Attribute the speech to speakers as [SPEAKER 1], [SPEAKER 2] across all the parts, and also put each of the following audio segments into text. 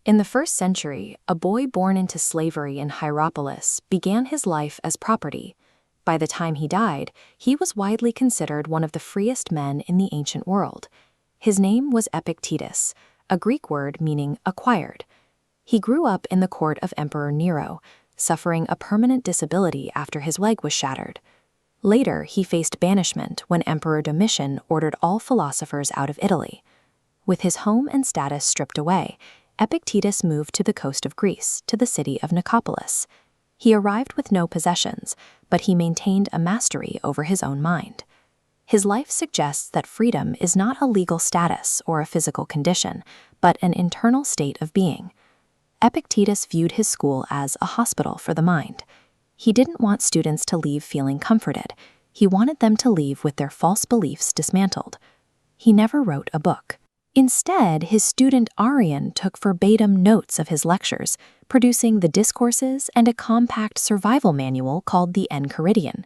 [SPEAKER 1] In the 1st century, a boy born into slavery in Hierapolis began his life as property. By the time he died, he was widely considered one of the freest men in the ancient world. His name was Epictetus, a Greek word meaning acquired. He grew up in the court of Emperor Nero, suffering a permanent disability after his leg was shattered. Later, he faced banishment when Emperor Domitian ordered all philosophers out of Italy. With his home and status stripped away, Epictetus moved to the coast of Greece, to the city of Nicopolis. He arrived with no possessions, but he maintained a mastery over his own mind. His life suggests that freedom is not a legal status or a physical condition, but an internal state of being. Epictetus viewed his school as a hospital for the mind. He didn't want students to leave feeling comforted. He wanted them to leave with their false beliefs dismantled. He never wrote a book. Instead, his student Arrian took verbatim notes of his lectures, producing the discourses and a compact survival manual called the Enchiridion.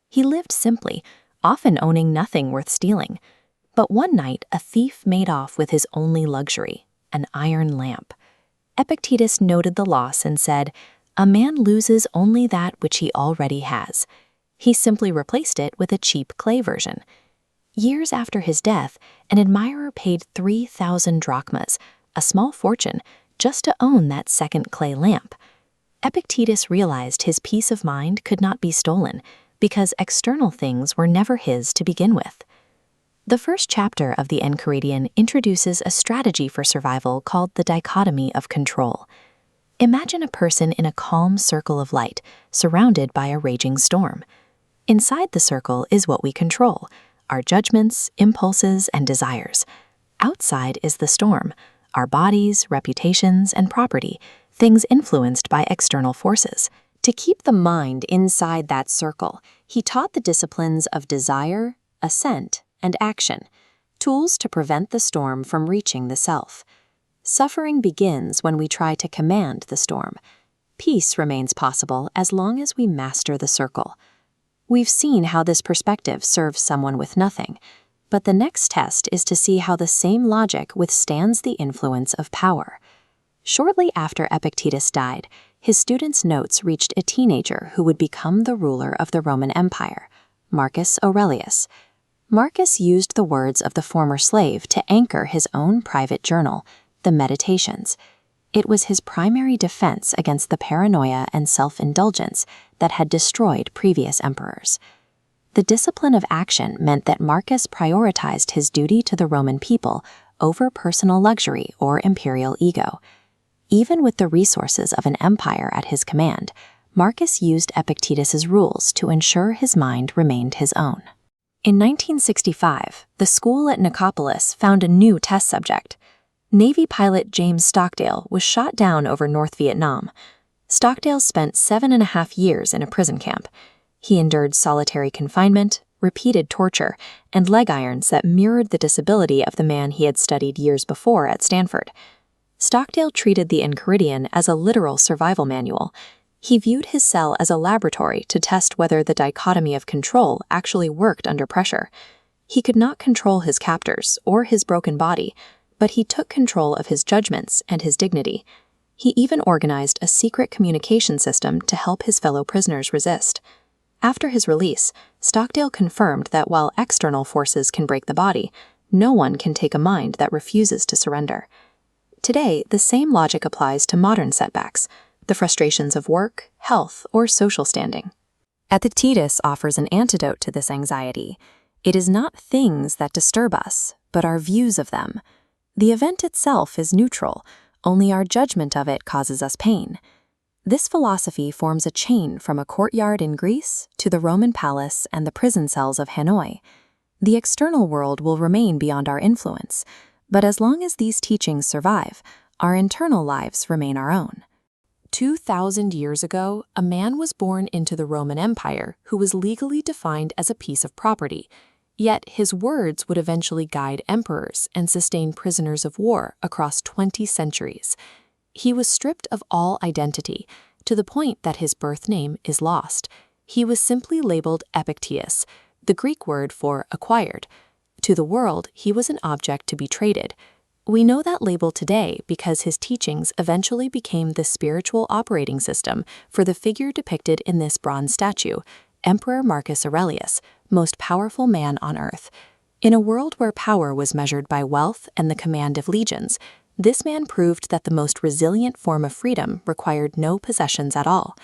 [SPEAKER 1] He lived simply, often owning nothing worth stealing. But one night, a thief made off with his only luxury, an iron lamp. Epictetus noted the loss and said, "A man loses only that which he already has." He simply replaced it with a cheap clay version. Years after his death, an admirer paid 3,000 drachmas, a small fortune, just to own that second clay lamp. Epictetus realized his peace of mind could not be stolen, because external things were never his to begin with. The first chapter of the Enchiridion introduces a strategy for survival called the Dichotomy of Control. Imagine a person in a calm circle of light, surrounded by a raging storm. Inside the circle is what we control: our judgments, impulses, and desires. Outside is the storm, our bodies, reputations, and property, things influenced by external forces. To keep the mind inside that circle, he taught the disciplines of desire, assent, and action, tools to prevent the storm from reaching the self. Suffering begins when we try to command the storm. Peace remains possible as long as we master the circle. We've seen how this perspective serves someone with nothing, but the next test is to see how the same logic withstands the influence of power. Shortly after Epictetus died, his student's notes reached a teenager who would become the ruler of the Roman Empire, Marcus Aurelius. Marcus used the words of the former slave to anchor his own private journal, the Meditations. It was his primary defense against the paranoia and self-indulgence that had destroyed previous emperors. The discipline of action meant that Marcus prioritized his duty to the Roman people over personal luxury or imperial ego. Even with the resources of an empire at his command, Marcus used Epictetus's rules to ensure his mind remained his own. In 1965, the school at Nicopolis found a new test subject. Navy pilot James Stockdale was shot down over North Vietnam. Stockdale spent 7.5 years in a prison camp. He endured solitary confinement, repeated torture, and leg irons that mirrored the disability of the man he had studied years before at Stanford. Stockdale treated the Enchiridion as a literal survival manual. He viewed his cell as a laboratory to test whether the dichotomy of control actually worked under pressure. He could not control his captors or his broken body, but he took control of his judgments and his dignity. He even organized a secret communication system to help his fellow prisoners resist. After his release, Stockdale confirmed that while external forces can break the body, no one can take a mind that refuses to surrender. Today, the same logic applies to modern setbacks, the frustrations of work, health, or social standing. Epictetus offers an antidote to this anxiety. It is not things that disturb us, but our views of them. The event itself is neutral, only our judgment of it causes us pain. This philosophy forms a chain from a courtyard in Greece to the Roman palace and the prison cells of Hanoi. The external world will remain beyond our influence, but as long as these teachings survive, our internal lives remain our own. 2,000 years ago, a man was born into the Roman Empire who was legally defined as a piece of property. Yet his words would eventually guide emperors and sustain prisoners of war across 20 centuries. He was stripped of all identity, to the point that his birth name is lost. He was simply labeled Epictetus, the Greek word for acquired. To the world, he was an object to be traded. We know that label today because his teachings eventually became the spiritual operating system for the figure depicted in this bronze statue, Emperor Marcus Aurelius, most powerful man on earth. In a world where power was measured by wealth and the command of legions, this man proved that the most resilient form of freedom required no possessions at all.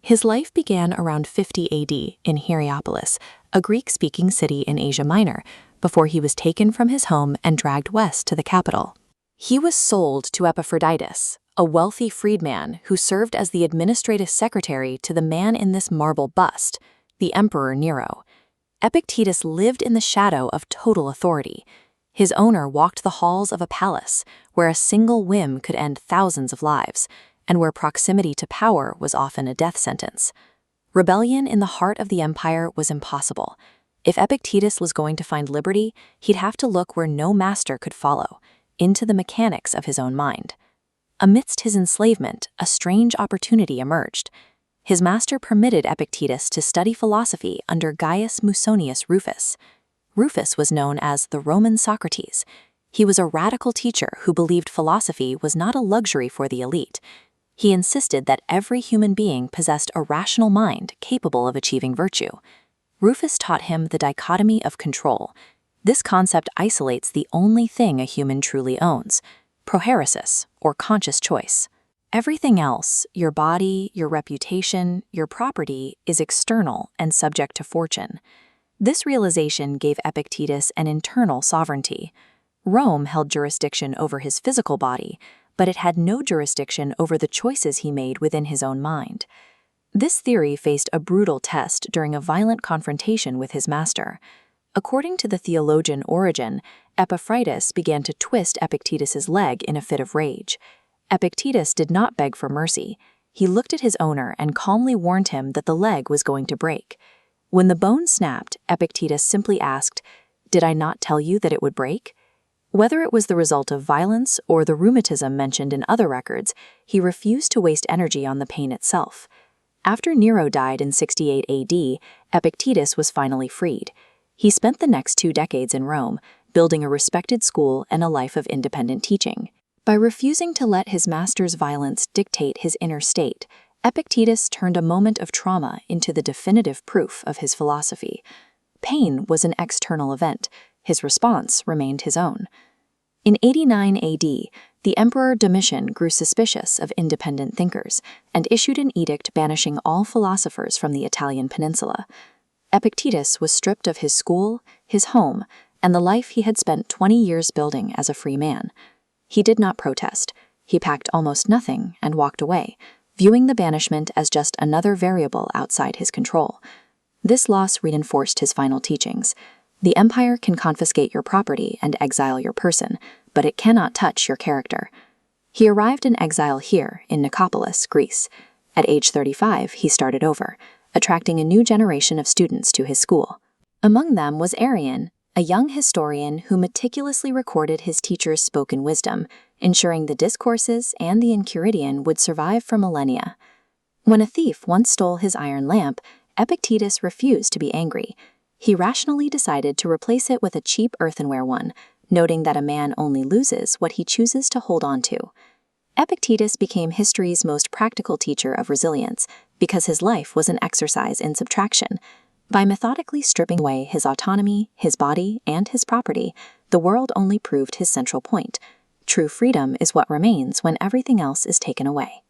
[SPEAKER 1] His life began around 50 AD in Hierapolis, a Greek-speaking city in Asia Minor, before he was taken from his home and dragged west to the capital. He was sold to Epictetus, a wealthy freedman who served as the administrative secretary to the man in this marble bust, the Emperor Nero. Epictetus lived in the shadow of total authority. His owner walked the halls of a palace where a single whim could end thousands of lives, and where proximity to power was often a death sentence. Rebellion in the heart of the empire was impossible. If Epictetus was going to find liberty, he'd have to look where no master could follow, into the mechanics of his own mind. Amidst his enslavement, a strange opportunity emerged. His master permitted Epictetus to study philosophy under Gaius Musonius Rufus. Rufus was known as the Roman Socrates. He was a radical teacher who believed philosophy was not a luxury for the elite. He insisted that every human being possessed a rational mind capable of achieving virtue. Rufus taught him the dichotomy of control. This concept isolates the only thing a human truly owns, prohairesis, or conscious choice. Everything else, your body, your reputation, your property, is external and subject to fortune. This realization gave Epictetus an internal sovereignty. Rome held jurisdiction over his physical body, but it had no jurisdiction over the choices he made within his own mind. This theory faced a brutal test during a violent confrontation with his master. According to the theologian Origen, Epictetus began to twist Epictetus's leg in a fit of rage. Epictetus did not beg for mercy. He looked at his owner and calmly warned him that the leg was going to break. When the bone snapped, Epictetus simply asked, "Did I not tell you that it would break?" Whether it was the result of violence or the rheumatism mentioned in other records, he refused to waste energy on the pain itself. After Nero died in 68 AD, Epictetus was finally freed. He spent the next 2 decades in Rome, building a respected school and a life of independent teaching. By refusing to let his master's violence dictate his inner state, Epictetus turned a moment of trauma into the definitive proof of his philosophy. Pain was an external event. His response remained his own. In 89 AD, the Emperor Domitian grew suspicious of independent thinkers and issued an edict banishing all philosophers from the Italian peninsula. Epictetus was stripped of his school, his home, and the life he had spent 20 years building as a free man. He did not protest. He packed almost nothing and walked away, viewing the banishment as just another variable outside his control. This loss reinforced his final teachings. The empire can confiscate your property and exile your person, but it cannot touch your character. He arrived in exile here, in Nicopolis, Greece. At age 35, he started over, attracting a new generation of students to his school. Among them was Arrian, a young historian who meticulously recorded his teacher's spoken wisdom, ensuring the discourses and the Enchiridion would survive for millennia. When a thief once stole his iron lamp, Epictetus refused to be angry. He rationally decided to replace it with a cheap earthenware one, noting that a man only loses what he chooses to hold on to. Epictetus became history's most practical teacher of resilience because his life was an exercise in subtraction. By methodically stripping away his autonomy, his body, and his property, the world only proved his central point. True freedom is what remains when everything else is taken away.